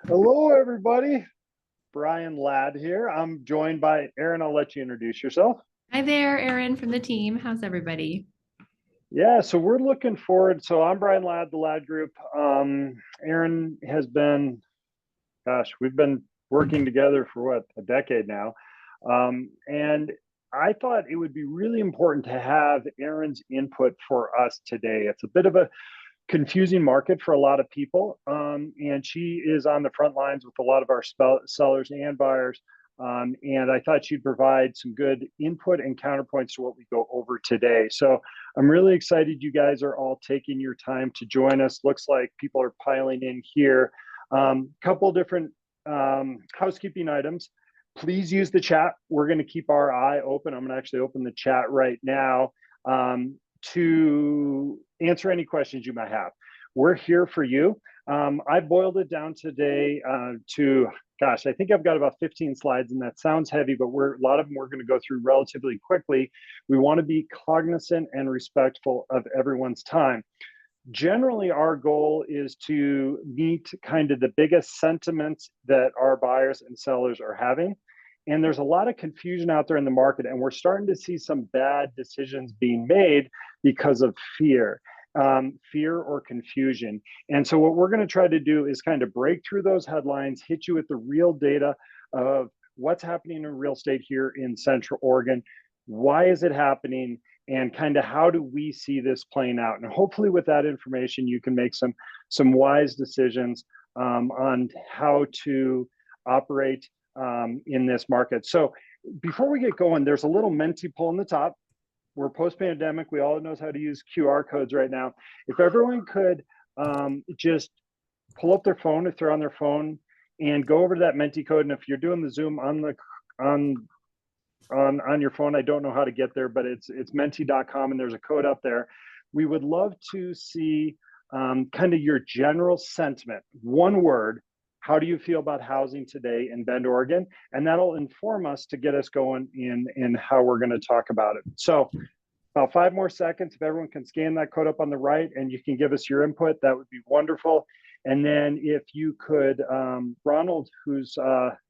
Hello, everybody. Brian Ladd here. I'm joined by Erin. I'll let you introduce yourself. Hi there, Erin from the team. How's everybody? Yeah, so we're looking forward. So I'm Brian Ladd, the Ladd Group. Erin has been, gosh, we've been working together for what, a decade now. And I thought it would be really important to have Erin's input for us today. It's a bit of a confusing market for a lot of people. And she is on the front lines with a lot of our sellers and buyers. And I thought she'd provide some good input and counterpoints to what we go over today. So I'm really excited you guys are all taking your time to join us. Looks like people are piling in here. Couple different housekeeping items. Please use the chat. We're going to keep our eye open. I'm going to actually open the chat right now. To answer any questions you might have. We're here for you. I boiled it down today to, gosh, I think I've got about 15 slides, and that sounds heavy, but a lot of them we're going to go through relatively quickly. We want to be cognizant and respectful of everyone's time. Generally, our goal is to meet kind of the biggest sentiments that our buyers and sellers are having. And there's a lot of confusion out there in the market, and we're starting to see some bad decisions being made because of fear or confusion. And so, what we're going to try to do is kind of break through those headlines, hit you with the real data of what's happening in real estate here in Central Oregon. Why is it happening? And kind of how do we see this playing out? And hopefully, with that information, you can make some wise decisions on how to operate in this market. So before we get going, there's a little Menti pull in the top. We're post-pandemic. We all knows how to use QR codes right now. If everyone could just pull up their phone if they're on their phone and go over to that Menti code. And if you're doing the Zoom on your phone, I don't know how to get there, but it's menti.com and there's a code up there. We would love to see kind of your general sentiment. One word. How do you feel about housing today in Bend, Oregon? And that'll inform us to get us going in how we're going to talk about it. So about 5 more seconds. If everyone can scan that code up on the right and you can give us your input, that would be wonderful. And then if you could, Ronald, who's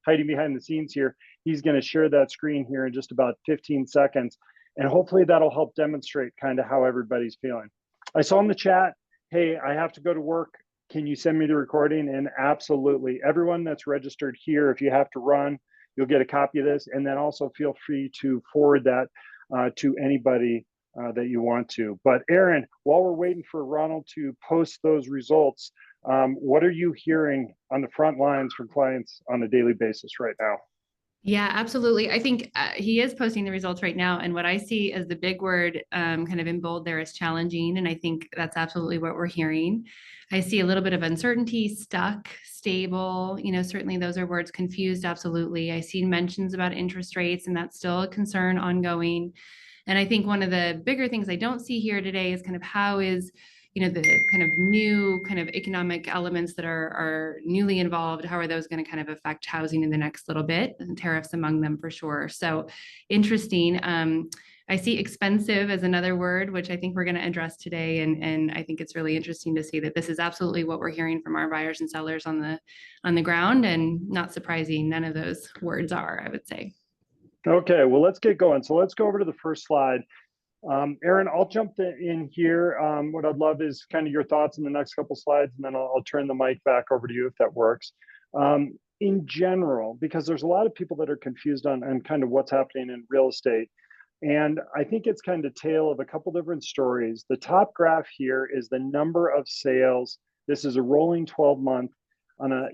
hiding behind the scenes here, he's going to share that screen here in just about 15 seconds. And hopefully that'll help demonstrate kind of how everybody's feeling. I saw in the chat, hey, I have to go to work. Can you send me the recording? And absolutely, everyone that's registered here, if you have to run, you'll get a copy of this. And then also feel free to forward that to anybody that you want to. But Erin, while we're waiting for Ronald to post those results, what are you hearing on the front lines from clients on a daily basis right now? Yeah, absolutely. I think he is posting the results right now. And what I see as the big word kind of in bold there is challenging. And I think that's absolutely what we're hearing. I see a little bit of uncertainty, stuck, stable. Certainly those are words. Confused, absolutely. I see mentions about interest rates, and that's still a concern ongoing. And I think one of the bigger things I don't see here today is kind of how is the kind of new kind of economic elements that are newly involved, how are those going to kind of affect housing in the next little bit, and tariffs among them for sure. So interesting. I see expensive as another word, which I think we're going to address today. And I think it's really interesting to see that this is absolutely what we're hearing from our buyers and sellers on the ground, and not surprising. None of those words are, I would say. Okay, well, let's get going. So let's go over to the first slide. Erin, I'll jump in here. What I'd love is kind of your thoughts in the next couple slides, and then I'll turn the mic back over to you if that works. In general, because there's a lot of people that are confused on kind of what's happening in real estate. And I think it's kind of tale of a couple different stories. The top graph here is the number of sales. This is a rolling 12-month on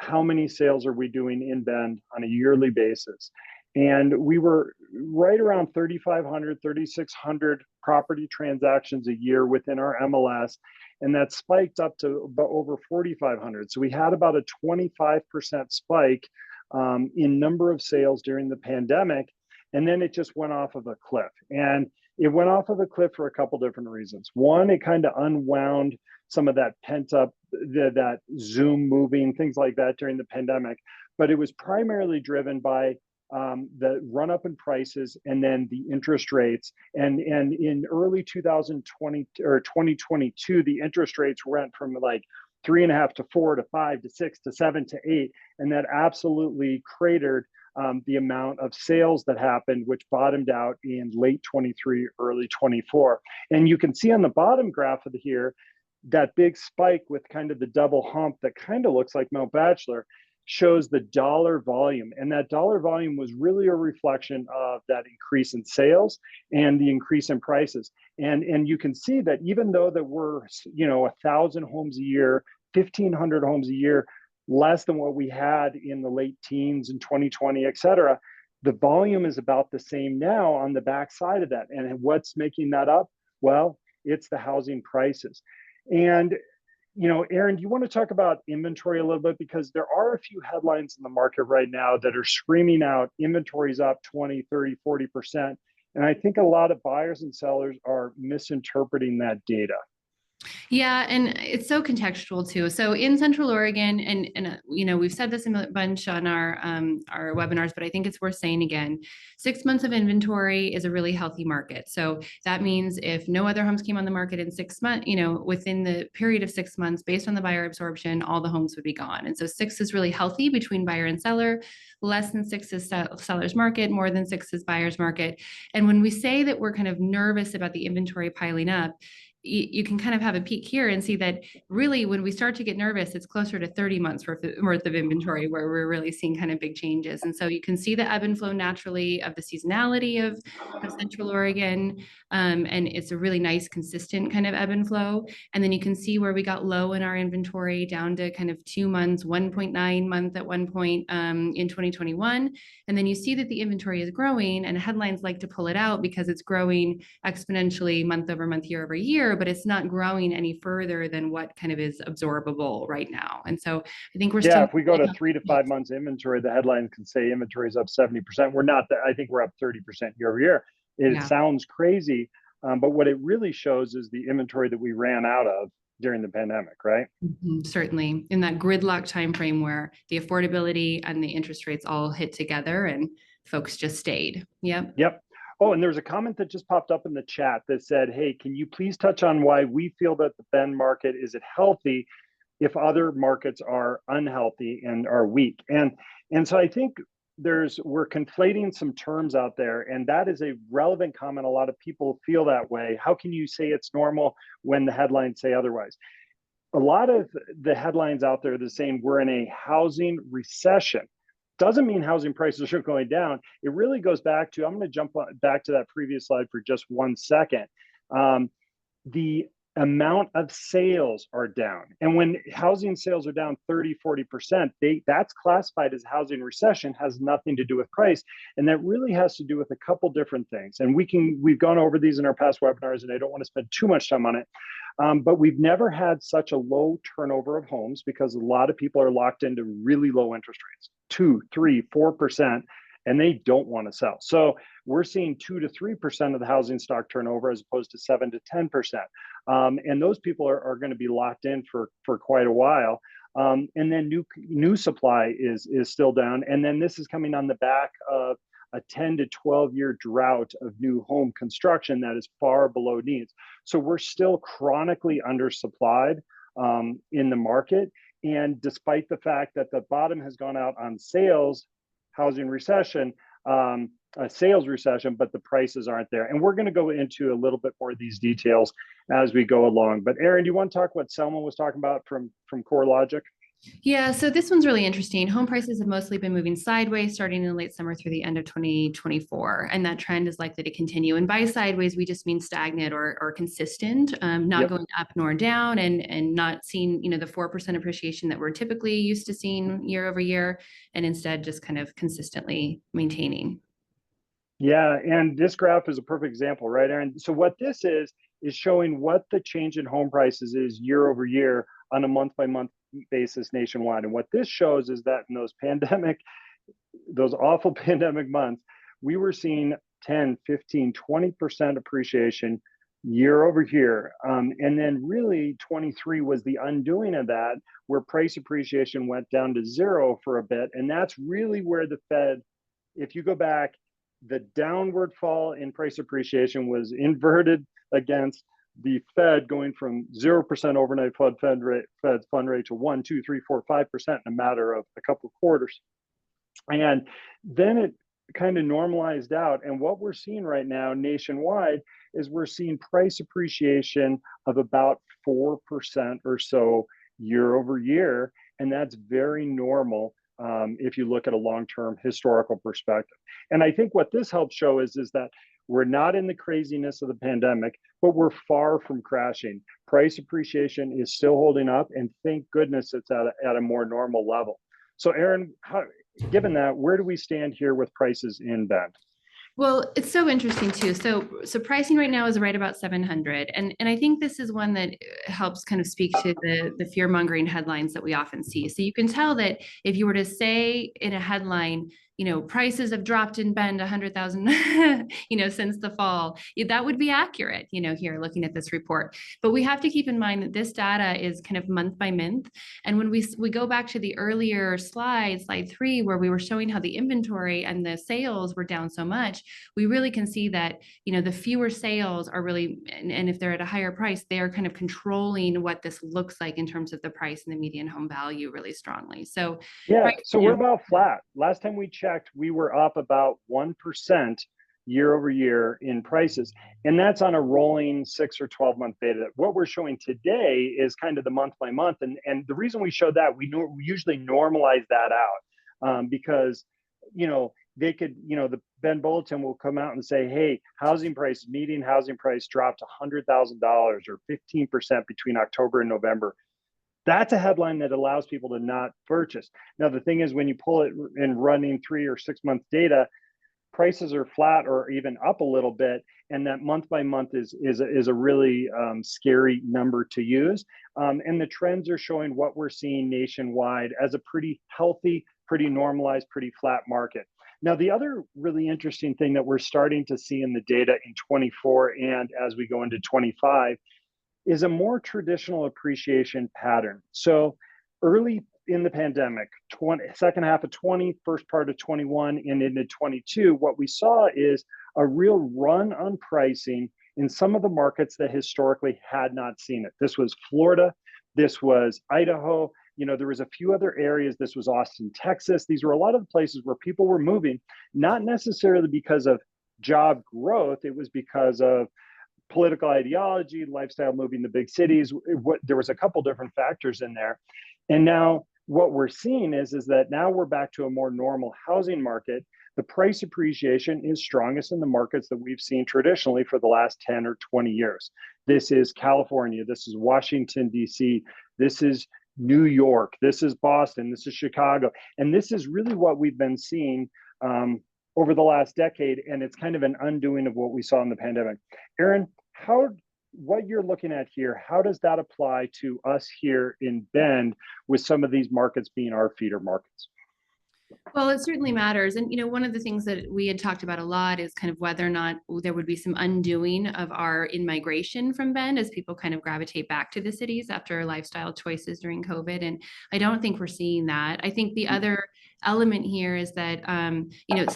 how many sales are we doing in Bend on a yearly basis. And we were right around 3,500, 3,600 property transactions a year within our MLS. And that spiked up to about over 4,500. So we had about a 25% spike in number of sales during the pandemic. And then it just went off of a cliff. And it went off of a cliff for a couple different reasons. One, it kind of unwound some of that pent up, that Zoom moving, things like that during the pandemic. But it was primarily driven by the run up in prices and then the interest rates. And in early 2020 or 2022, the interest rates went from like 3.5 to 4 to 5 to 6 to 7 to 8. And that absolutely cratered the amount of sales that happened, which bottomed out in late 23, early 24. And you can see on the bottom graph of here, that big spike with kind of the double hump that kind of looks like Mount Bachelor shows the dollar volume. And that dollar volume was really a reflection of that increase in sales and the increase in prices. And you can see that even though that we're, 1,000 homes a year, 1,500 homes a year, less than what we had in the late teens in 2020, et cetera, the volume is about the same now on the backside of that. And what's making that up? Well, it's the housing prices. And Erin, do you want to talk about inventory a little bit? Because there are a few headlines in the market right now that are screaming out inventory's up 20, 30, 40%. And I think a lot of buyers and sellers are misinterpreting that data. Yeah, and it's so contextual too. So in Central Oregon, and we've said this a bunch on our webinars, but I think it's worth saying again. 6 months of inventory is a really healthy market. So that means if no other homes came on the market in 6 months, within the period of 6 months, based on the buyer absorption, all the homes would be gone. And so 6 is really healthy between buyer and seller. Less than 6 is seller's market, more than 6 is buyer's market. And when we say that we're kind of nervous about the inventory piling up, you can kind of have a peek here and see that really when we start to get nervous, it's closer to 30 months worth of inventory where we're really seeing kind of big changes. And so you can see the ebb and flow naturally of the seasonality of Central Oregon. And it's a really nice, consistent kind of ebb and flow. And then you can see where we got low in our inventory down to kind of 2 months, 1.9 month at one point in 2021. And then you see that the inventory is growing, and headlines like to pull it out because it's growing exponentially month over month, year over year, but it's not growing any further than what kind of is absorbable right now. And so I think we're still. If we go to 3 to 5 months inventory, the headline can say inventory is up 70%. We're not, I think we're up 30% year over year. It sounds crazy, but what it really shows is the inventory that we ran out of during the pandemic, right? Mm-hmm, certainly in that gridlock timeframe where the affordability and the interest rates all hit together and folks just stayed. Yep. Oh, and there's a comment that just popped up in the chat that said, hey, can you please touch on why we feel that the Bend market is it healthy if other markets are unhealthy and are weak? And so I think we're conflating some terms out there, and that is a relevant comment. A lot of people feel that way. How can you say it's normal when the headlines say otherwise? A lot of the headlines out there are the same. We're in a housing recession. Doesn't mean housing prices are going down. It really goes back to, I'm going to jump back to that previous slide for just 1 second. The amount of sales are down. And when housing sales are down 30, 40%, that's classified as housing recession, has nothing to do with price. And that really has to do with a couple different things. And we've gone over these in our past webinars, and I don't want to spend too much time on it. But we've never had such a low turnover of homes because a lot of people are locked into really low interest rates, 2, 3, 4%, and they don't want to sell. So we're seeing 2 to 3% of the housing stock turnover as opposed to 7 to 10%. And those people are going to be locked in for quite a while. And then new supply is still down. And then this is coming on the back of a 10 to 12 year drought of new home construction that is far below needs. So we're still chronically undersupplied in the market. And despite the fact that the bottom has gone out on sales, housing recession, a sales recession, but the prices aren't there. And we're going to go into a little bit more of these details as we go along. But Erin, do you want to talk what Selma was talking about from CoreLogic? Yeah, so this one's really interesting. Home prices have mostly been moving sideways starting in late summer through the end of 2024. And that trend is likely to continue. And by sideways, we just mean stagnant or consistent, not going up nor down, and not seeing, the 4% appreciation that we're typically used to seeing year over year, and instead just kind of consistently maintaining. Yeah, and this graph is a perfect example, right, Erin? So what this is showing what the change in home prices is year over year on a month-by-month basis nationwide. And what this shows is that in those awful pandemic months, we were seeing 10, 15, 20% appreciation year over year. And then really 23 was the undoing of that, where price appreciation went down to 0 for a bit. And that's really where the Fed, if you go back, the downward fall in price appreciation was inverted against the Fed going from 0% overnight Fed fund rate to 1, 2, 3, 4, 5% in a matter of a couple of quarters. And then it kind of normalized out. And what we're seeing right now nationwide is we're seeing price appreciation of about 4% or so year over year. And that's very normal if you look at a long-term historical perspective. And I think what this helps show is that we're not in the craziness of the pandemic, but we're far from crashing. Price appreciation is still holding up, and thank goodness it's at a more normal level. So Erin, given that, where do we stand here with prices in Bend? Well, it's so interesting too. So pricing right now is right about 700. And I think this is one that helps kind of speak to the fear mongering headlines that we often see. So you can tell that if you were to say in a headline, prices have dropped in Bend 100,000, since the fall, that would be accurate, here looking at this report. But we have to keep in mind that this data is kind of month by month. And when we go back to the earlier slide 3, where we were showing how the inventory and the sales were down so much, we really can see that, the fewer sales are really, and if they're at a higher price, they are kind of controlling what this looks like in terms of the price and the median home value really strongly. So yeah, so we're about flat. Last time we checked, we were up about 1% year over year in prices. And that's on a rolling 6 or 12-month data. What we're showing today is kind of the month by month. And the reason we show that, we usually normalize that out because, they could, the Bend Bulletin will come out and say, hey, median housing price dropped $100,000 or 15% between October and November. That's a headline that allows people to not purchase. Now, the thing is, when you pull it in running 3 or 6 month data, prices are flat or even up a little bit. And that month by month is a really scary number to use. And the trends are showing what we're seeing nationwide as a pretty healthy, pretty normalized, pretty flat market. Now, the other really interesting thing that we're starting to see in the data in 24 and as we go into 25 is a more traditional appreciation pattern. So early in the pandemic, second half of 20, first part of 21 and into 22, what we saw is a real run on pricing in some of the markets that historically had not seen it. This was Florida, this was Idaho, there was a few other areas. This was Austin, Texas. These were a lot of the places where people were moving, not necessarily because of job growth. It was because of political ideology, lifestyle, moving to big cities. There was a couple different factors in there. And now what we're seeing is that now we're back to a more normal housing market. The price appreciation is strongest in the markets that we've seen traditionally for the last 10 or 20 years. This is California. This is Washington, D.C. This is New York. This is Boston. This is Chicago. And this is really what we've been seeing over the last decade. And it's kind of an undoing of what we saw in the pandemic. Erin, what you're looking at here, how does that apply to us here in Bend with some of these markets being our feeder markets? Well, it certainly matters. And, one of the things that we had talked about a lot is kind of whether or not there would be some undoing of our in-migration from Bend as people kind of gravitate back to the cities after lifestyle choices during COVID. And I don't think we're seeing that. I think the other element here is that,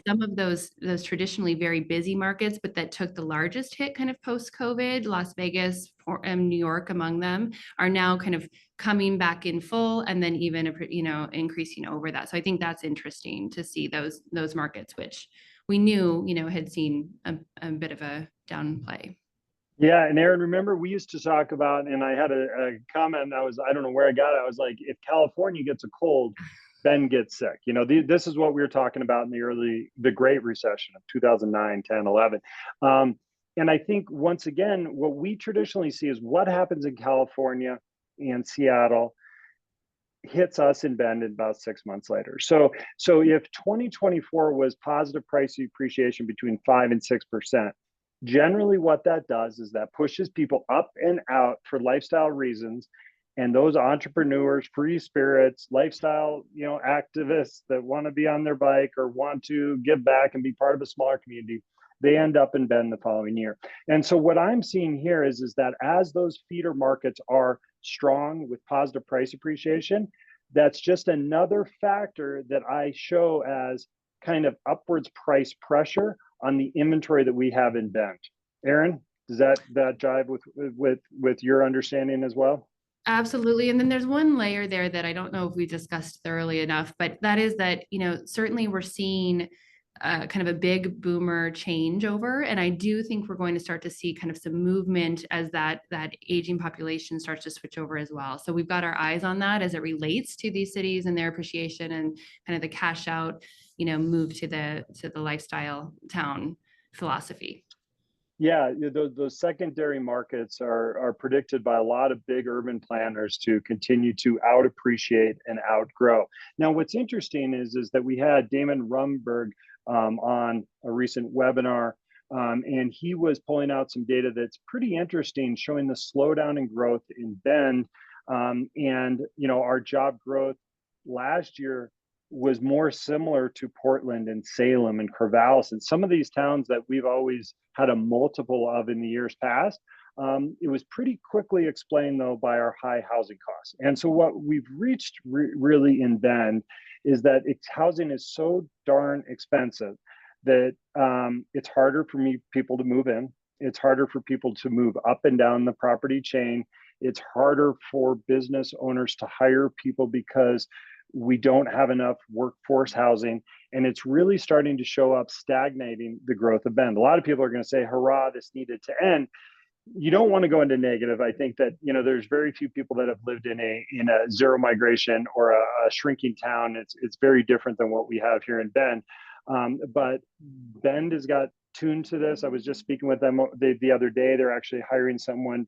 some of those traditionally very busy markets, but that took the largest hit kind of post-COVID, Las Vegas and New York among them, are now kind of coming back in full and then even, increasing over that. So I think that's interesting to see those markets, which we knew, had seen a bit of a downplay. Yeah, and Erin, remember we used to talk about, and I had a comment, I don't know where I got it. I was like, if California gets a cold, Bend gets sick. This is what we were talking about in the Great Recession of 2009, 10, 11. And I think once again, what we traditionally see is what happens in California and Seattle hits us in Bend about 6 months later. So if 2024 was positive price appreciation between 5 and 6%, generally what that does is that pushes people up and out for lifestyle reasons. And those entrepreneurs, free spirits, lifestyle, activists that want to be on their bike or want to give back and be part of a smaller community, they end up in Bend the following year. And so what I'm seeing here is that as those feeder markets are strong with positive price appreciation, that's just another factor that I show as kind of upwards price pressure on the inventory that we have in Bend. Erin? Does that jive with your understanding as well? Absolutely. And then there's one layer there that I don't know if we discussed thoroughly enough, but that is that, certainly we're seeing kind of a big boomer changeover. And I do think we're going to start to see kind of some movement as that aging population starts to switch over as well. So we've got our eyes on that as it relates to these cities and their appreciation and kind of the cash out, move to the lifestyle town philosophy. Yeah, those secondary markets are predicted by a lot of big urban planners to continue to out appreciate and outgrow. Now, what's interesting is that we had Damon Rumberg on a recent webinar, and he was pulling out some data that's pretty interesting, showing the slowdown in growth in Bend, and our job growth last year was more similar to Portland and Salem and Corvallis and some of these towns that we've always had a multiple of in the years past. It was pretty quickly explained, though, by our high housing costs. And so what we've reached really in Bend is that housing is so darn expensive that it's harder for people to move in. It's harder for people to move up and down the property chain. It's harder for business owners to hire people because we don't have enough workforce housing, and it's really starting to show up, stagnating the growth of Bend. A lot of people are going to say, hurrah, this needed to end. You don't want to go into negative. I think that there's very few people that have lived in a zero migration or a shrinking town. It's very different than what we have here in Bend. But Bend has got tuned to this. I was just speaking with them the other day. They're actually hiring someone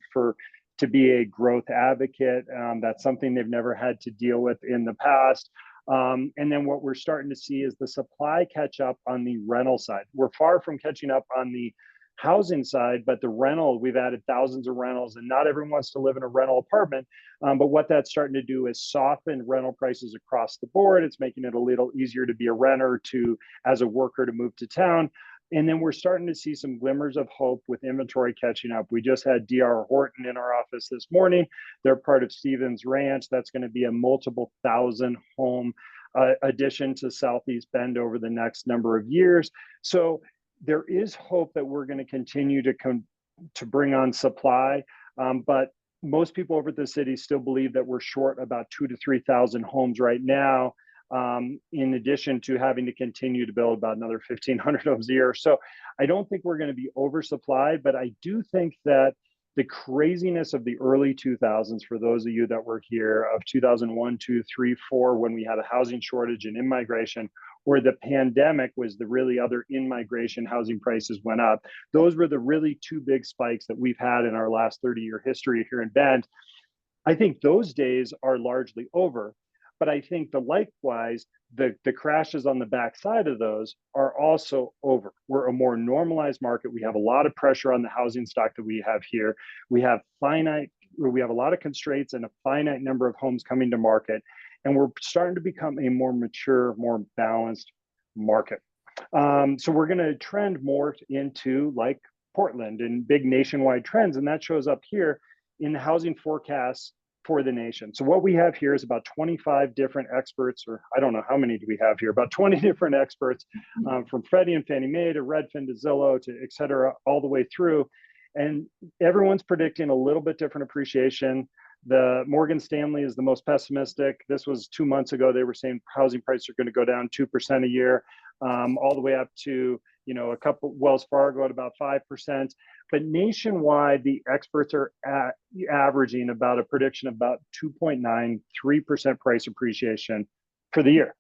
to be a growth advocate. That's something they've never had to deal with in the past. And then what we're starting to see is the supply catch up on the rental side. We're far from catching up on the housing side, but the rental, we've added thousands of rentals, and not everyone wants to live in a rental apartment. But what that's starting to do is soften rental prices across the board. It's making it a little easier to be a renter, as a worker, to move to town. And then we're starting to see some glimmers of hope with inventory catching up. We just had DR Horton in our office this morning. They're part of Stevens Ranch. That's going to be a multiple thousand home addition to Southeast Bend over the next number of years. So there is hope that we're going to continue to bring on supply. But most people over at the city still believe that we're short about 2,000 to 3,000 homes right now, in addition to having to continue to build about another 1,500 homes a year. So I don't think we're going to be oversupplied, but I do think that the craziness of the early 2000s, for those of you that were here, of 2001, 2, 3, 4, when we had a housing shortage and in-migration, or the pandemic was the really other in-migration, housing prices went up. Those were the really two big spikes that we've had in our last 30-year history here in Bend. I think those days are largely over. But I think likewise, the crashes on the backside of those are also over. We're a more normalized market. We have a lot of pressure on the housing stock that we have here. We have a lot of constraints and a finite number of homes coming to market. And we're starting to become a more mature, more balanced market. So we're going to trend more into like Portland and big nationwide trends. And that shows up here in the housing forecasts for the nation. So what we have here is about 25 different experts, or I don't know how many do we have here, about 20 different experts, from Freddie and Fannie Mae to Redfin to Zillow to et cetera, all the way through. And everyone's predicting a little bit different appreciation. The Morgan Stanley is the most pessimistic. This was 2 months ago. They were saying housing prices are going to go down 2% a year, all the way up to, a couple, Wells Fargo at about 5%. But nationwide, the experts are averaging about a prediction of about 2.93% price appreciation for the year.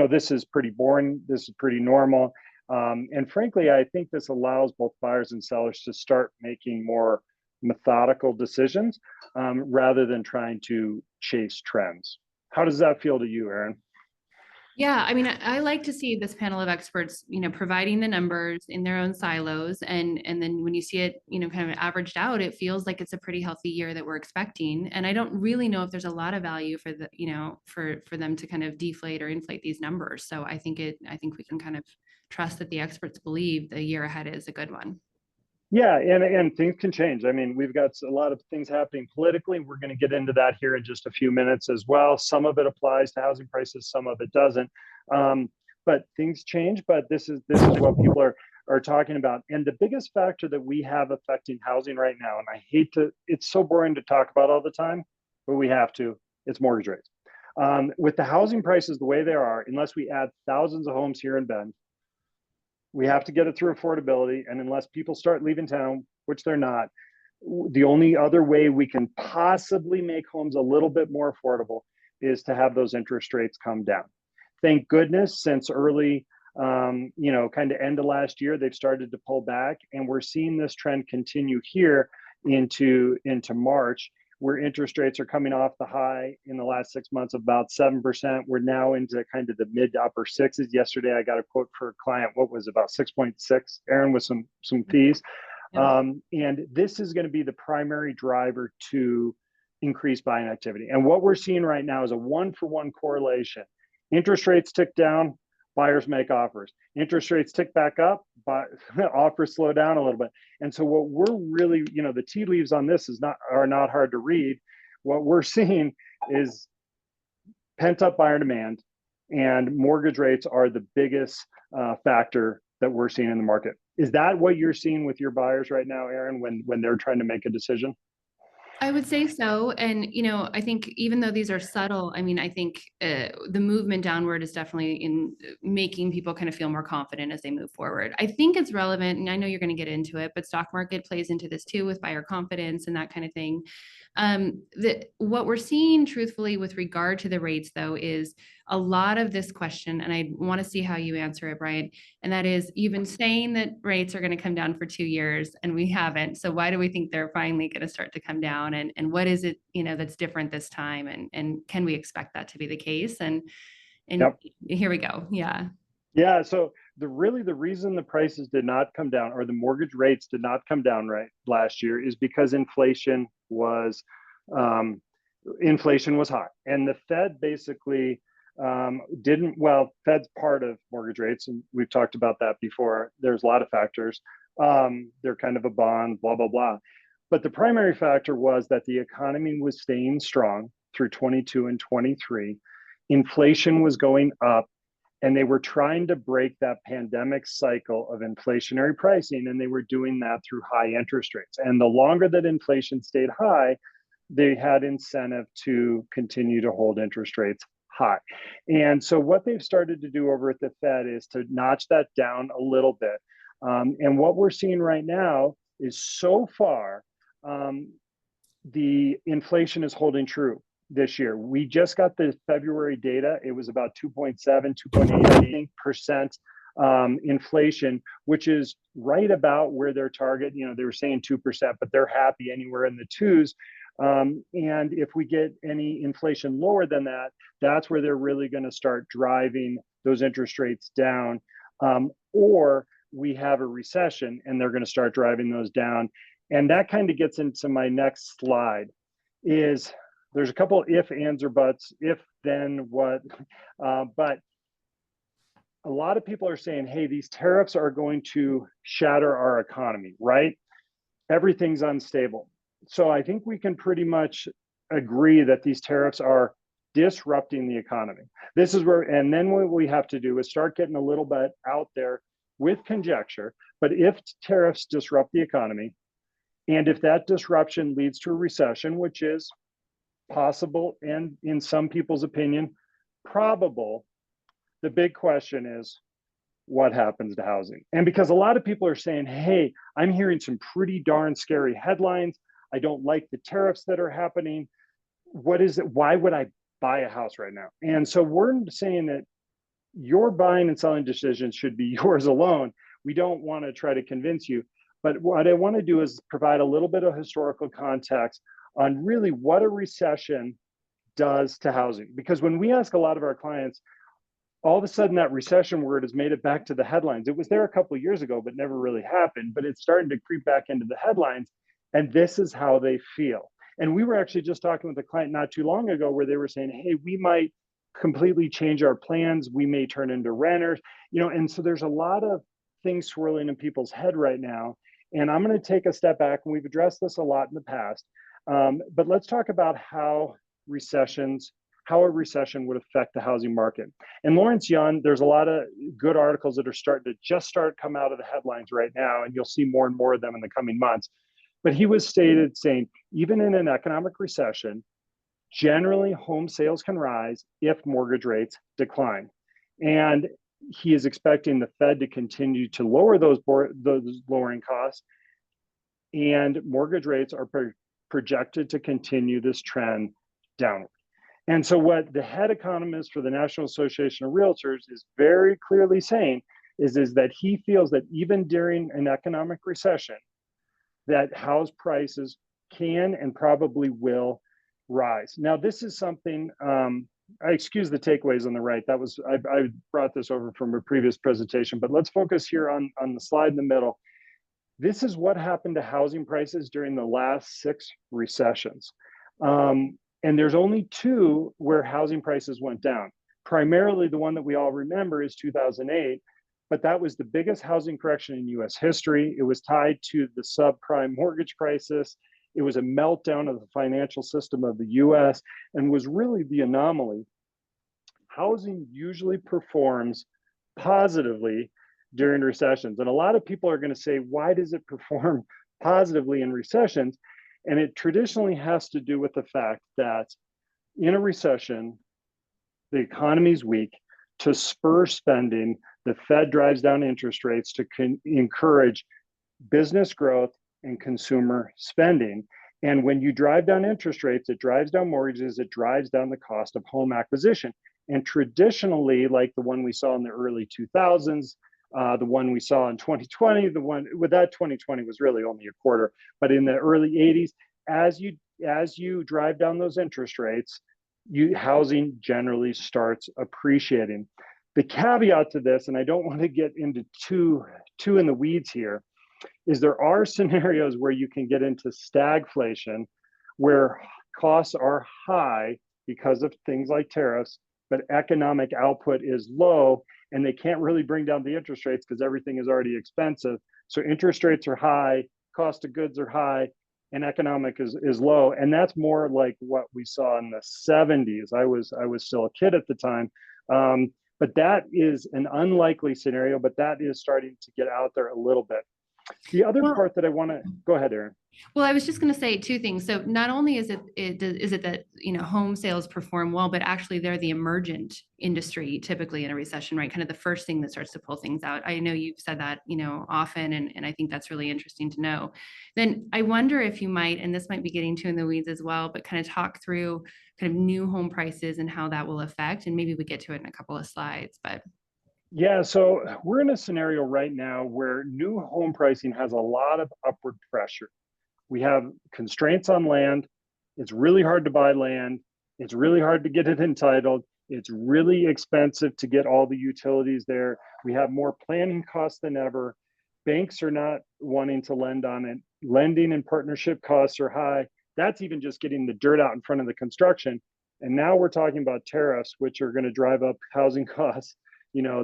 This is pretty boring. This is pretty normal. And frankly, I think this allows both buyers and sellers to start making more methodical decisions, rather than trying to chase trends. How does that feel to you, Erin? Yeah, I mean, I like to see this panel of experts, providing the numbers in their own silos. And then when you see it, kind of averaged out, it feels like it's a pretty healthy year that we're expecting. And I don't really know if there's a lot of value for for them to kind of deflate or inflate these numbers. So I think we can kind of trust that the experts believe the year ahead is a good one. Yeah, and things can change. I mean, we've got a lot of things happening politically. We're going to get into that here in just a few minutes as well. Some of it applies to housing prices, some of it doesn't. But things change. But this is what people are talking about. And the biggest factor that we have affecting housing right now, and I hate to, it's so boring to talk about all the time, but we have to, it's mortgage rates. With the housing prices the way they are, unless we add thousands of homes here in Bend, we have to get it through affordability. And unless people start leaving town, which they're not, the only other way we can possibly make homes a little bit more affordable is to have those interest rates come down. Thank goodness, since early, kind of end of last year, they've started to pull back, and we're seeing this trend continue here into March, where interest rates are coming off the high in the last 6 months of about 7%. We're now into kind of the mid to upper sixes. Yesterday, I got a quote for a client, what was about 6.6, Erin, with some fees. And this is going to be the primary driver to increase buying activity. And what we're seeing right now is a 1-for-1 correlation. Interest rates tick down, buyers make offers. Interest rates tick back up, but offers slow down a little bit. And so what we're really, the tea leaves on this are not hard to read. What we're seeing is pent up buyer demand, and mortgage rates are the biggest factor that we're seeing in the market. Is that what you're seeing with your buyers right now, Erin, when they're trying to make a decision? I would say so. And, I think even though these are subtle, I think the movement downward is definitely in making people kind of feel more confident as they move forward. I think it's relevant, and I know you're going to get into it, but stock market plays into this too with buyer confidence and that kind of thing. What we're seeing truthfully with regard to the rates, though, is a lot of this question, and I want to see how you answer it, Brian, and that is, you've been saying that rates are going to come down for 2 years and we haven't. So why do we think they're finally going to start to come down? And what is it, that's different this time? And can we expect that to be the case? And Yep. Here we go. Yeah. Yeah. So the reason the prices did not come down, or the mortgage rates did not come down right last year, is because inflation was high, and the Fed basically Fed's part of mortgage rates, and we've talked about that before. There's a lot of factors. They're kind of a bond, blah blah blah. But the primary factor was that the economy was staying strong through 22 and 23. Inflation was going up, and they were trying to break that pandemic cycle of inflationary pricing, and they were doing that through high interest rates. And the longer that inflation stayed high, they had incentive to continue to hold interest rates high. And so what they've started to do over at the Fed is to notch that down a little bit. And what we're seeing right now is, so far, the inflation is holding true this year. We just got the February data. It was about 2.7, 2.8% inflation, which is right about where their target, they were saying 2%, but they're happy anywhere in the twos. And if we get any inflation lower than that, that's where they're really going to start driving those interest rates down. Or we have a recession and they're going to start driving those down. And that kind of gets into my next slide. Is there's a couple if, ands, or buts. If, then, what? But a lot of people are saying, hey, these tariffs are going to shatter our economy, right? Everything's unstable. So I think we can pretty much agree that these tariffs are disrupting the economy. This is where, and then what we have to do is start getting a little bit out there with conjecture. But if tariffs disrupt the economy, and if that disruption leads to a recession, which is possible and in some people's opinion, probable, the big question is, what happens to housing? And because a lot of people are saying, hey, I'm hearing some pretty darn scary headlines. I don't like the tariffs that are happening. What is it? Why would I buy a house right now? And so we're saying that your buying and selling decisions should be yours alone. We don't want to try to convince you. But what I want to do is provide a little bit of historical context on really what a recession does to housing. Because when we ask a lot of our clients, all of a sudden that recession word has made it back to the headlines. It was there a couple of years ago, but never really happened. But it's starting to creep back into the headlines. And this is how they feel. And we were actually just talking with a client not too long ago where they were saying, hey, we might completely change our plans. We may turn into renters, and so there's a lot of things swirling in people's head right now. And I'm going to take a step back, and we've addressed this a lot in the past. But let's talk about how recessions how a recession would affect the housing market. And Lawrence Yun, there's a lot of good articles that are starting to just start come out of the headlines right now, and you'll see more and more of them in the coming months. But he was stated saying, even in an economic recession, generally home sales can rise if mortgage rates decline. And he is expecting the Fed to continue to lower those lowering costs, and mortgage rates are projected to continue this trend downward. And so what the head economist for the National Association of Realtors is very clearly saying is that he feels that even during an economic recession, that house prices can and probably will rise. Now, this is something, I excuse the takeaways on the right. That was, I brought this over from a previous presentation, but let's focus here on the slide in the middle. This is what happened to housing prices during the last 6 recessions. And there's only 2 where housing prices went down. Primarily, the one that we all remember is 2008, but that was the biggest housing correction in US history. It was tied to the subprime mortgage crisis. It was a meltdown of the financial system of the US and was really the anomaly. Housing usually performs positively during recessions. And a lot of people are going to say, why does it perform positively in recessions? And it traditionally has to do with the fact that in a recession, the economy is weak. To spur spending, the Fed drives down interest rates to encourage business growth and consumer spending. And when you drive down interest rates, it drives down mortgages, it drives down the cost of home acquisition. And traditionally, like the one we saw in the early 2000s, the one we saw in 2020, the one with that 2020 was really only a quarter, but in the early 80s, as you drive down those interest rates, housing generally starts appreciating. The caveat to this, and I don't want to get into too in the weeds here, is there are scenarios where you can get into stagflation, where costs are high because of things like tariffs, but economic output is low, and they can't really bring down the interest rates because everything is already expensive. So interest rates are high, cost of goods are high, and economic is low. And that's more like what we saw in the 70s. I was still a kid at the time. But that is an unlikely scenario, but that is starting to get out there a little bit. The other part that I want to go ahead, Erin. Well, I was just going to say 2 things. So not only is it that, home sales perform well, but actually they're the emergent industry typically in a recession, right? Kind of the first thing that starts to pull things out. I know you've said that, often, and I think that's really interesting to know. Then I wonder if you might, and this might be getting too in the weeds as well, but kind of talk through kind of new home prices and how that will affect, and maybe we get to it in a couple of slides, but. Yeah, so we're in a scenario right now where new home pricing has a lot of upward pressure. We have constraints on land. It's really hard to buy land. It's really hard to get it entitled. It's really expensive to get all the utilities there. We have more planning costs than ever. Banks are not wanting to lend on it. Lending and partnership costs are high. That's even just getting the dirt out in front of the construction. And now we're talking about tariffs, which are going to drive up housing costs.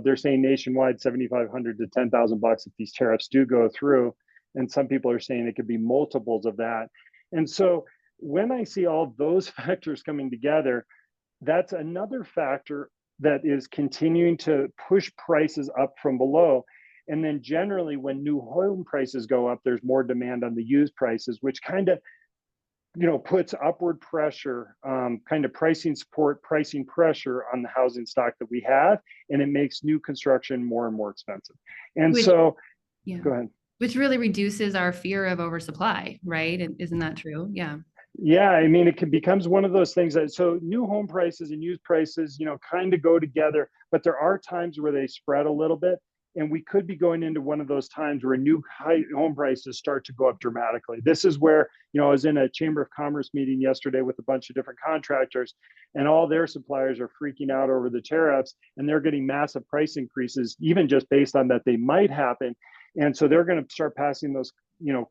They're saying nationwide $7,500 to $10,000 if these tariffs do go through. And some people are saying it could be multiples of that. And so when I see all those factors coming together, that's another factor that is continuing to push prices up from below. And then generally when new home prices go up, there's more demand on the used prices, which kind of puts upward pressure, kind of pricing support, pricing pressure on the housing stock that we have, and it makes new construction more and more expensive. And go ahead. Which really reduces our fear of oversupply, right? And isn't that true? Yeah. Yeah, I mean, it becomes one of those things that, so new home prices and used prices, kind of go together, but there are times where they spread a little bit. And we could be going into one of those times where new home prices start to go up dramatically. This is where, I was in a Chamber of Commerce meeting yesterday with a bunch of different contractors, and all their suppliers are freaking out over the tariffs, and they're getting massive price increases, even just based on that they might happen. And so they're going to start passing those,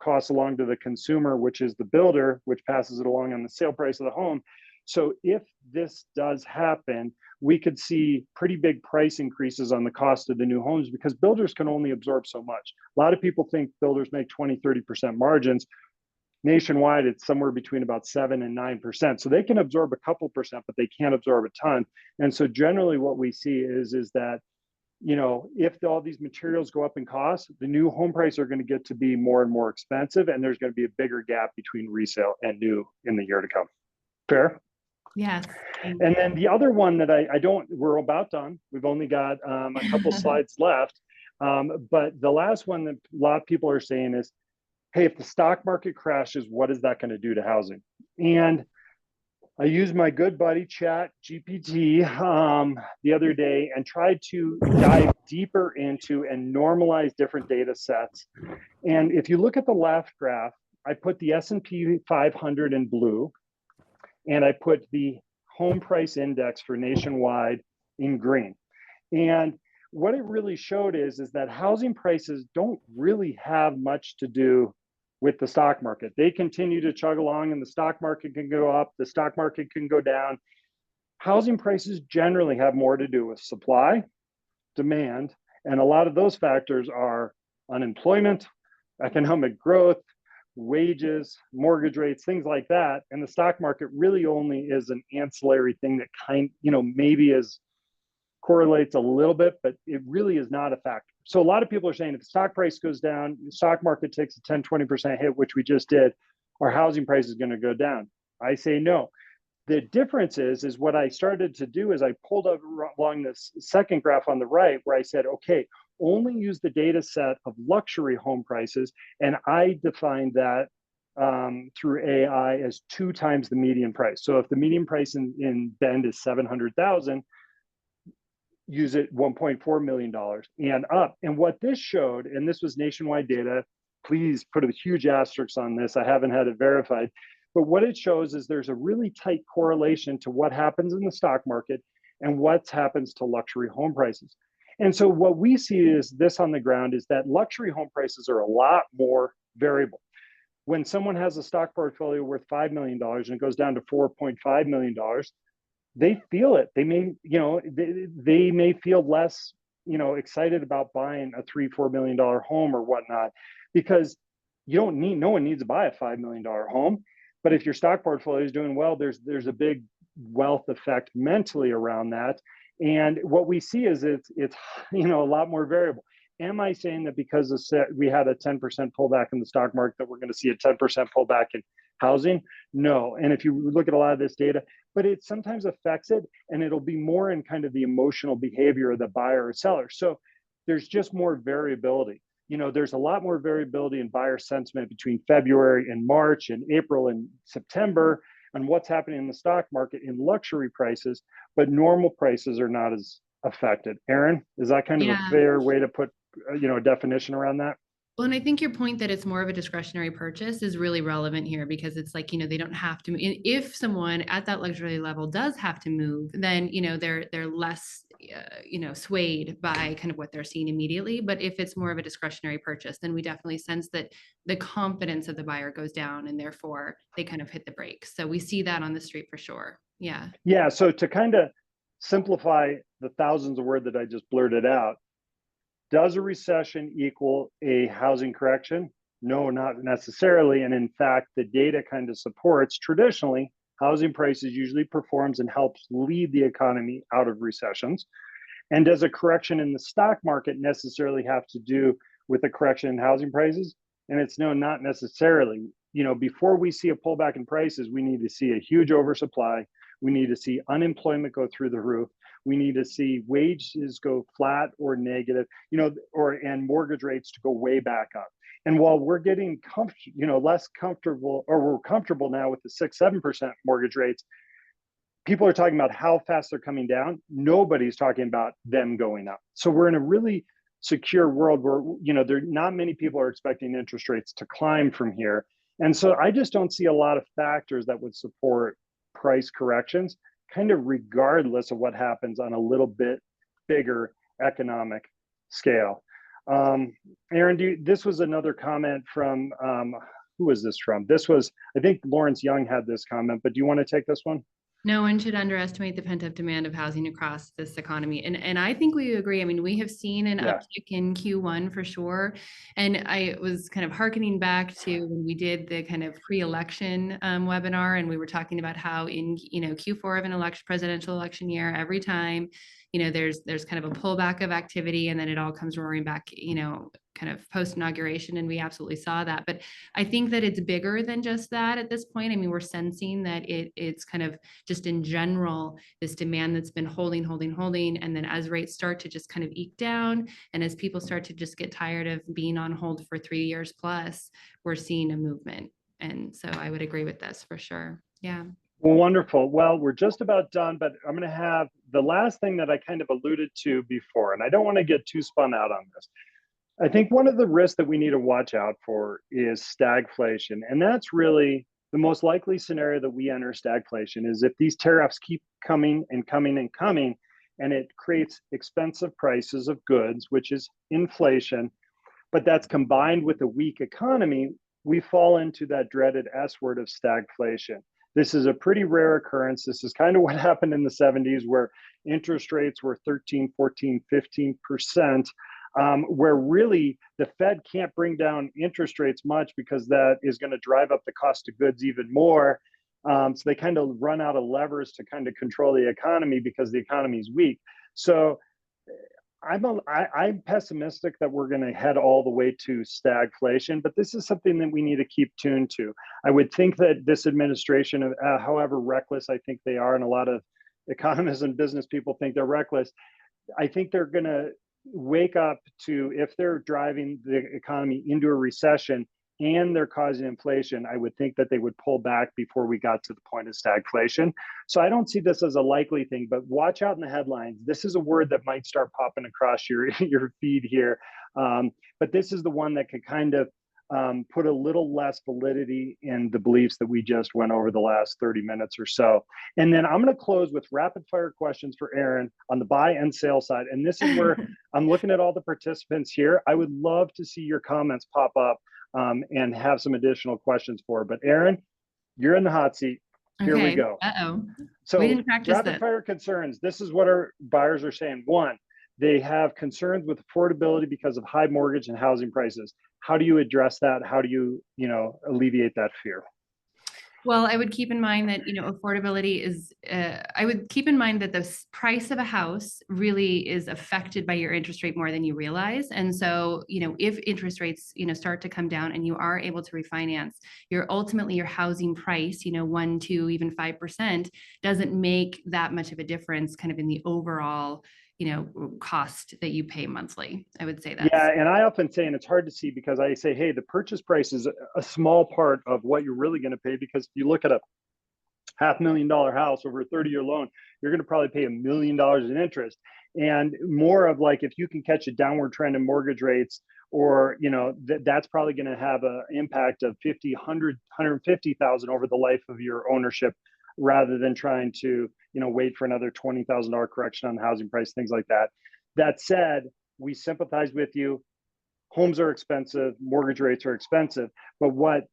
costs along to the consumer, which is the builder, which passes it along on the sale price of the home. So if this does happen, we could see pretty big price increases on the cost of the new homes because builders can only absorb so much. A lot of people think builders make 20, 30% margins. Nationwide, it's somewhere between about 7 and 9%. So they can absorb a couple percent, but they can't absorb a ton. And so generally what we see is that, you know, if all these materials go up in cost, the new home prices are going to get to be more and more expensive, and there's going to be a bigger gap between resale and new in the year to come. Fair? Yes. And then the other one that I don't, we're about done. We've only got a couple slides left. But the last one that a lot of people are saying is, hey, if the stock market crashes, what is that going to do to housing? And I used my good buddy Chat GPT the other day and tried to dive deeper into and normalize different data sets. And if you look at the left graph, I put the S&P 500 in blue, and I put the home price index for nationwide in green. And what it really showed is that housing prices don't really have much to do with the stock market. They continue to chug along, and the stock market can go up, the stock market can go down. Housing prices generally have more to do with supply, demand, and a lot of those factors are unemployment, economic growth, wages, mortgage rates, things like that. And the stock market really only is an ancillary thing that maybe is correlates a little bit, but it really is not a factor. So a lot of people are saying if the stock price goes down, the stock market takes a 10, 20% hit, which we just did, our housing price is going to go down. I say no. The difference is what I started to do is I pulled up along this second graph on the right where I said, okay, only use the data set of luxury home prices. And I defined that through AI as 2 times the median price. So if the median price in Bend is 700,000, use it $1.4 million and up. And what this showed, and this was nationwide data, please put a huge asterisk on this. I haven't had it verified. But what it shows is there's a really tight correlation to what happens in the stock market and what happens to luxury home prices. And so what we see is this on the ground is that luxury home prices are a lot more variable. When someone has a stock portfolio worth $5 million and it goes down to $4.5 million, they feel it. They may, they may feel less, excited about buying a $3-4 million home or whatnot, because no one needs to buy a $5 million home. But if your stock portfolio is doing well, there's a big wealth effect mentally around that. And what we see is it's a lot more variable. Am I saying that because we had a 10% pullback in the stock market that we're going to see a 10% pullback in housing? No. And if you look at a lot of this data, but it sometimes affects it, and it'll be more in kind of the emotional behavior of the buyer or seller. So there's just more variability. There's a lot more variability in buyer sentiment between February and March and April and September on what's happening in the stock market in luxury prices, but normal prices are not as affected. Erin, is that kind of a fair way to put, a definition around that? Well, and I think your point that it's more of a discretionary purchase is really relevant here, because it's like, they don't have to. If someone at that luxury level does have to move, then, they're less, swayed by kind of what they're seeing immediately. But if it's more of a discretionary purchase, then we definitely sense that the confidence of the buyer goes down, and therefore they kind of hit the brakes. So we see that on the street for sure. Yeah. Yeah. So to kind of simplify the thousands of words that I just blurted out, does a recession equal a housing correction? No, not necessarily. And in fact, the data kind of supports traditionally housing prices usually performs and helps lead the economy out of recessions. And does a correction in the stock market necessarily have to do with a correction in housing prices? And it's no, not necessarily. Before we see a pullback in prices, we need to see a huge oversupply. We need to see unemployment go through the roof. We need to see wages go flat or negative, and mortgage rates to go way back up. And while we're getting less comfortable, or we're comfortable now with the 6-7% mortgage rates, people are talking about how fast they're coming down. Nobody's talking about them going up. So we're in a really secure world where, there not many people are expecting interest rates to climb from here. And so I just don't see a lot of factors that would support price corrections, kind of regardless of what happens on a little bit bigger economic scale. Erin, this was another comment from, who was this from? This was, I think Lawrence Young had this comment, but do you want to take this one? No one should underestimate the pent-up demand of housing across this economy. And I think we agree. I mean, we have seen an Yeah. uptick in Q1 for sure. And I was kind of hearkening back to when we did the kind of pre-election webinar, and we were talking about how in, Q4 of an election, presidential election year, every time, there's kind of a pullback of activity, and then it all comes roaring back, kind of post inauguration. And we absolutely saw that. But I think that it's bigger than just that at this point. I mean, we're sensing that it's kind of just in general, this demand that's been holding. And then as rates start to just kind of eke down, and as people start to just get tired of being on hold for 3 years plus, we're seeing a movement. And so I would agree with this for sure. Yeah. Well, wonderful. Well, we're just about done, but I'm going to have the last thing that I kind of alluded to before, and I don't want to get too spun out on this. I think one of the risks that we need to watch out for is stagflation. And that's really the most likely scenario that we enter stagflation is if these tariffs keep coming and coming and coming, and it creates expensive prices of goods, which is inflation, but that's combined with a weak economy, we fall into that dreaded S word of stagflation. This is a pretty rare occurrence. This is kind of what happened in the 70s where interest rates were 13, 14, 15%. Where really the Fed can't bring down interest rates much because that is going to drive up the cost of goods even more. So they kind of run out of levers to kind of control the economy because the economy is weak. So I'm pessimistic that we're going to head all the way to stagflation, but this is something that we need to keep tuned to. I would think that this administration, however reckless I think they are, and a lot of economists and business people think they're reckless, I think they're going to wake up to, if they're driving the economy into a recession and they're causing inflation, I would think that they would pull back before we got to the point of stagflation. So I don't see this as a likely thing, but watch out in the headlines. This is a word that might start popping across your feed here. But this is the one that could kind of put a little less validity in the beliefs that we just went over the last 30 minutes or so. And then I'm going to close with rapid fire questions for Erin on the buy and sell side. And this is where I'm looking at all the participants here. I would love to see your comments pop up and have some additional questions for her. But Erin, you're in the hot seat. Here we go. Uh-oh. So we didn't practice rapid fire concerns. This is what our buyers are saying. One, they have concerns with affordability because of high mortgage and housing prices. How do you address that? How do you, alleviate that fear? Well, I would keep in mind that, affordability is, I would keep in mind that the price of a house really is affected by your interest rate more than you realize. And so, if interest rates, start to come down and you are able to refinance, ultimately your housing price, 1, 2, even 5% doesn't make that much of a difference kind of in the overall cost that you pay monthly. I would say that. Yeah, and I often say, and it's hard to see because I say, hey, the purchase price is a small part of what you're really going to pay, because if you look at a $500,000 house over a 30-year loan, you're going to probably pay $1 million in interest. And more of like, if you can catch a downward trend in mortgage rates, or that's probably going to have an impact of 50, 100, 150,000 over the life of your ownership, rather than trying to wait for another $20,000 correction on the housing price, things like that. That said, we sympathize with you. Homes are expensive, mortgage rates are expensive, but what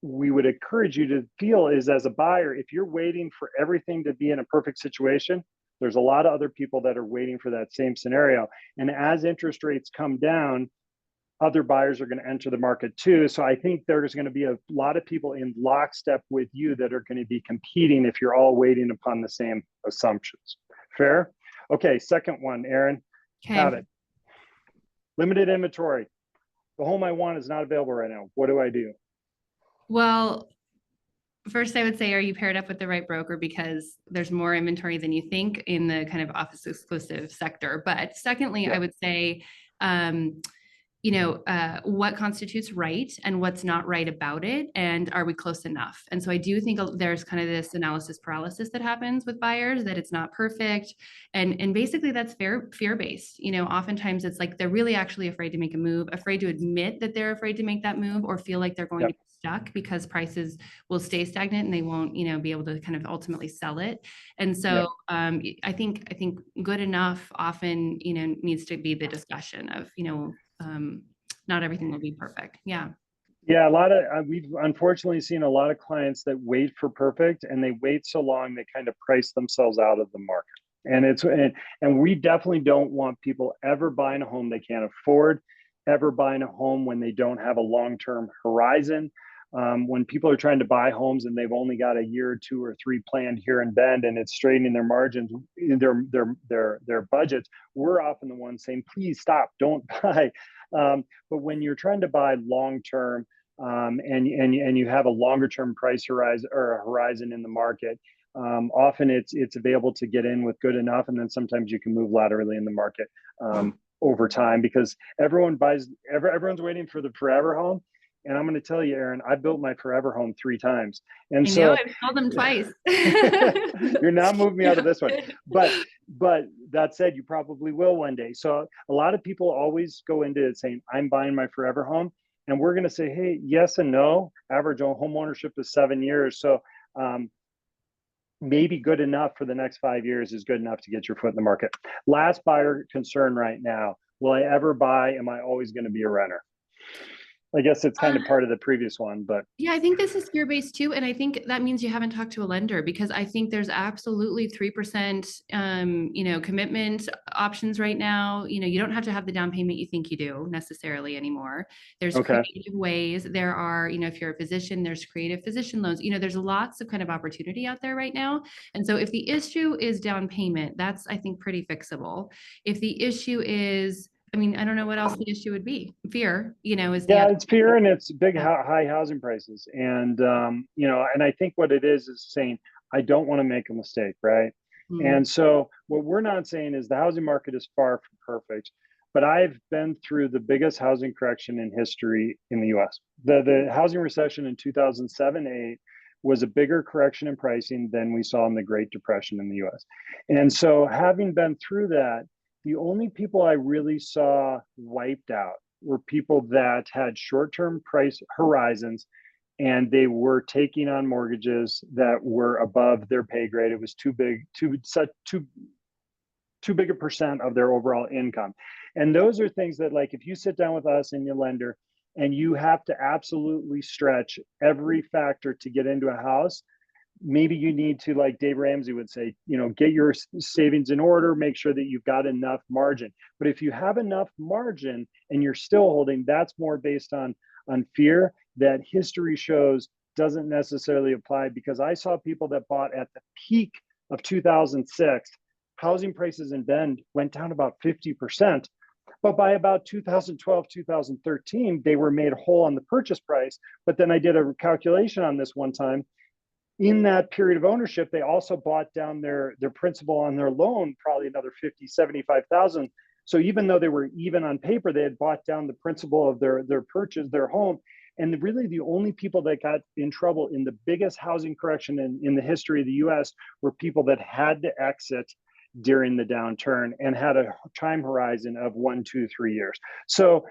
we would encourage you to feel is, as a buyer, if you're waiting for everything to be in a perfect situation, there's a lot of other people that are waiting for that same scenario. And as interest rates come down, other buyers are going to enter the market too. So I think there's going to be a lot of people in lockstep with you that are going to be competing if you're all waiting upon the same assumptions. Fair? Okay, second one, Erin. Okay. Have it. Limited inventory. The home I want is not available right now. What do I do? Well, first, I would say, are you paired up with the right broker? Because there's more inventory than you think in the kind of office exclusive sector. But secondly, I would say, what constitutes right and what's not right about it, and are we close enough? And so I do think there's kind of this analysis paralysis that happens with buyers, that it's not perfect, and basically that's fear-based. Oftentimes it's like they're really actually afraid to make a move, afraid to admit that they're afraid to make that move, or feel like they're going to be stuck because prices will stay stagnant and they won't be able to kind of ultimately sell it. And so I think good enough often needs to be the discussion of not everything will be perfect. Yeah. Yeah, a lot of we've unfortunately seen a lot of clients that wait for perfect, and they wait so long they kind of price themselves out of the market. And we definitely don't want people ever buying a home they can't afford, ever buying a home when they don't have a long-term horizon. When people are trying to buy homes and they've only got a year or two or three planned here and bend, and it's straightening their margins, their budgets, we're often the ones saying, "Please stop, don't buy." But when you're trying to buy long term, and you have a longer term price horizon or a horizon in the market, often it's available to get in with good enough, and then sometimes you can move laterally in the market over time, because everyone's waiting for the forever home. And I'm going to tell you, Erin, I built my forever home 3 times, and I know so I've sold them twice. you're not moving me out of this one. But that said, you probably will one day. So a lot of people always go into it saying, "I'm buying my forever home," and we're going to say, "Hey, yes and no. Average home ownership is 7 years, so um, maybe good enough for the next 5 years is good enough to get your foot in the market." Last buyer concern right now: will I ever buy? Am I always going to be a renter? I guess it's kind of part of the previous one, but Yeah, I think this is fear-based too. And I think that means you haven't talked to a lender, because I think there's absolutely 3%, commitment options right now. You don't have to have the down payment you think you do necessarily anymore. There's okay. creative ways. There are, if you're a physician, there's creative physician loans. There's lots of kind of opportunity out there right now. And so if the issue is down payment, that's, I think, pretty fixable. If the issue is, I don't know what else the issue would be. Fear, is the Yeah, other. it's fear, and it's big Yeah. high housing prices, and and I think what it is saying, I don't want to make a mistake, right? Mm. And so what we're not saying is the housing market is far from perfect, but I've been through the biggest housing correction in history in the U.S. The housing recession in 2007-8 was a bigger correction in pricing than we saw in the Great Depression in the U.S. And so, having been through that, the only people I really saw wiped out were people that had short-term price horizons, and they were taking on mortgages that were above their pay grade. It was too big, too big a percent of their overall income. And those are things that, like, if you sit down with us and your lender and you have to absolutely stretch every factor to get into a house, maybe you need to, like Dave Ramsey would say, get your savings in order, make sure that you've got enough margin. But if you have enough margin and you're still holding, that's more based on fear that history shows doesn't necessarily apply. Because I saw people that bought at the peak of 2006, housing prices in Bend went down about 50%. But by about 2012, 2013, they were made whole on the purchase price. But then I did a calculation on this one time. In that period of ownership, they also bought down their principal on their loan, probably another 50, 75,000. So even though they were even on paper, they had bought down the principal of their purchase, their home. And really the only people that got in trouble in the biggest housing correction in the history of the US were people that had to exit during the downturn and had a time horizon of 1, 2, 3 years. So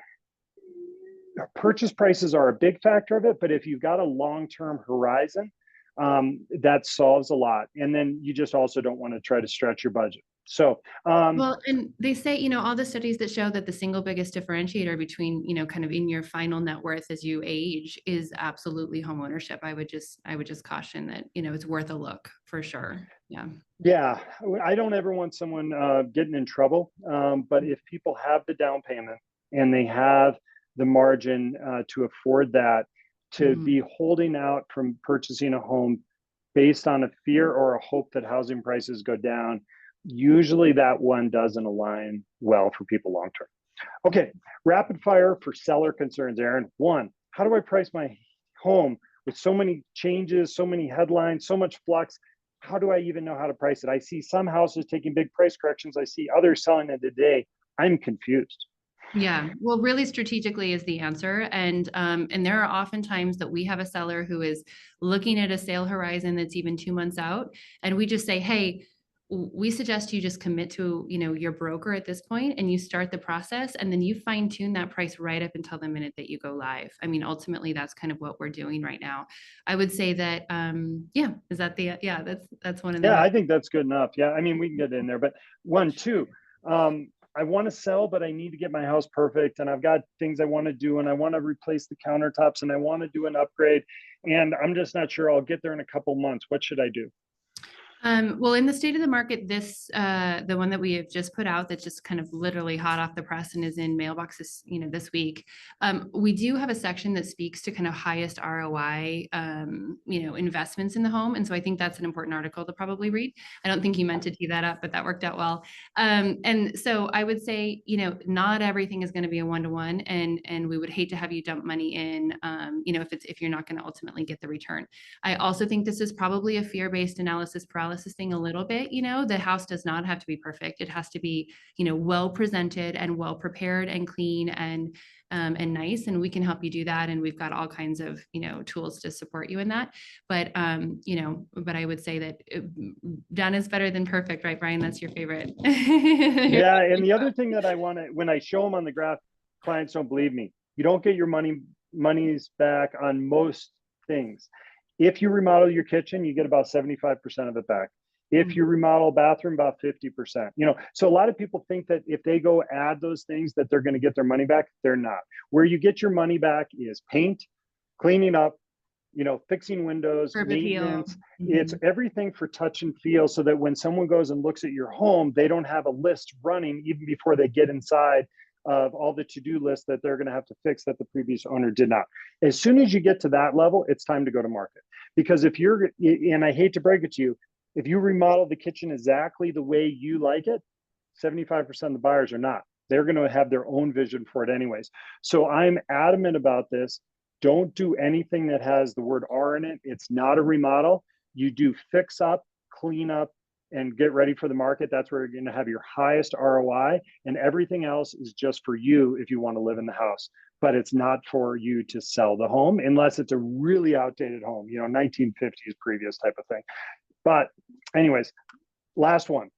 purchase prices are a big factor of it, but if you've got a long-term horizon, that solves a lot. And then you just also don't want to try to stretch your budget. So, Well, and they say, all the studies that show that the single biggest differentiator between, kind of in your final net worth as you age is absolutely home ownership. I would just caution that, it's worth a look for sure. Yeah. yeah, I don't ever want someone getting in trouble. But if people have the down payment and they have the margin to afford that, to be holding out from purchasing a home based on a fear or a hope that housing prices go down, usually that one doesn't align well for people long term. Okay, rapid fire for seller concerns, Erin. One, how do I price my home with so many changes, so many headlines, so much flux? How do I even know how to price it? I see some houses taking big price corrections. I see others selling it today. I'm confused. Yeah, well, really strategically is the answer. And there are often times that we have a seller who is looking at a sale horizon that's even 2 months out. And we just say, hey, we suggest you just commit to, your broker at this point, and you start the process, and then you fine tune that price right up until the minute that you go live. Ultimately, that's kind of what we're doing right now. I would say that, yeah, is that that's one of the Yeah, ways. I think that's good enough. Yeah, I mean, we can get in there, but one, two, I want to sell, but I need to get my house perfect. And I've got things I want to do, and I want to replace the countertops, and I want to do an upgrade. And I'm just not sure I'll get there in a couple months. What should I do? Well, in the state of the market, the one that we have just put out, that's just kind of literally hot off the press and is in mailboxes, this week. We do have a section that speaks to kind of highest ROI, investments in the home. And so I think that's an important article to probably read. I don't think you meant to tee that up, but that worked out well. And so I would say, not everything is going to be a one-to-one, and we would hate to have you dump money in, if you're not going to ultimately get the return. I also think this is probably a fear-based analysis paralysis thing a little bit. The house does not have to be perfect. It has to be, well presented and well prepared and clean and nice. And we can help you do that. And we've got all kinds of, tools to support you in that. But, but I would say that done is better than perfect, right, Brian? That's your favorite. Yeah. And the other thing that I want to, when I show them on the graph, clients don't believe me. You don't get your monies back on most things. If you remodel your kitchen, you get about 75% of it back. If you remodel a bathroom, about 50%. So a lot of people think that if they go add those things that they're going to get their money back. They're not. Where you get your money back is paint, cleaning up, fixing windows, maintenance. It's everything for touch and feel, so that when someone goes and looks at your home, they don't have a list running even before they get inside of all the to-do lists that they're going to have to fix that the previous owner did not. As soon as you get to that level, it's time to go to market. Because if you're, and I hate to break it to you, if you remodel the kitchen exactly the way you like it, 75% of the buyers are not. They're going to have their own vision for it anyways. So I'm adamant about this. Don't do anything that has the word R in it. It's not a remodel. You do fix up, clean up, and get ready for the market. That's where you're going to have your highest ROI, and everything else is just for you if you want to live in the house. But it's not for you to sell the home unless it's a really outdated home, 1950s previous type of thing. But anyways, last one.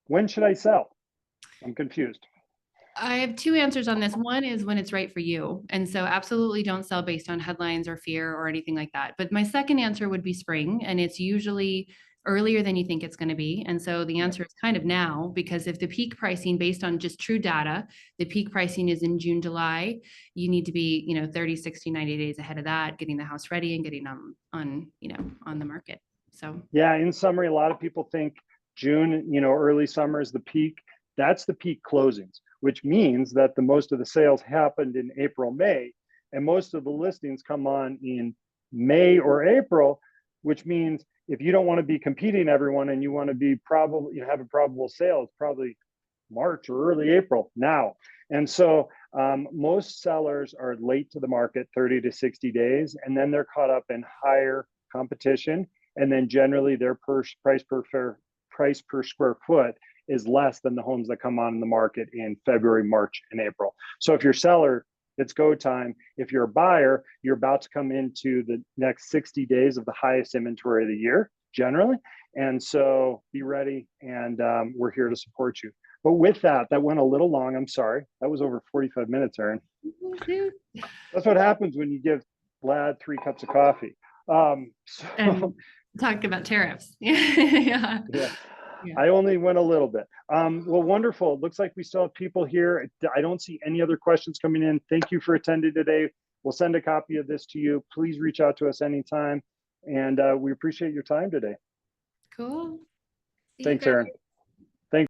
When should I sell? I'm confused. I have two answers on this. One is when it's right for you. And so absolutely don't sell based on headlines or fear or anything like that. But my second answer would be spring, and it's usually earlier than you think it's going to be. And so the answer is kind of now, because if the peak pricing based on just true data, the peak pricing is in June, July, you need to be, 30, 60, 90 days ahead of that, getting the house ready and getting on the market. So yeah, in summary, a lot of people think June, early summer is the peak. That's the peak closings, which means that the most of the sales happened in April, May, and most of the listings come on in May or April, which means if you don't want to be competing everyone and you want to be have a probable sale, it's probably March or early April now. And so most sellers are late to the market, 30 to 60 days, and then they're caught up in higher competition. And then generally their price per square foot is less than the homes that come on the market in February, March, and April. So if you're a seller, it's go time. If you're a buyer, you're about to come into the next 60 days of the highest inventory of the year, generally. And so be ready, and we're here to support you. But with that went a little long. I'm sorry. That was over 45 minutes, Erin. That's what happens when you give Ladd 3 cups of coffee. and talk about tariffs. Yeah. I only went a little bit. Well, wonderful. It looks like we still have people here. I don't see any other questions coming in. Thank you for attending today. We'll send a copy of this to you. Please reach out to us anytime. And we appreciate your time today. Cool. Thanks, Erin.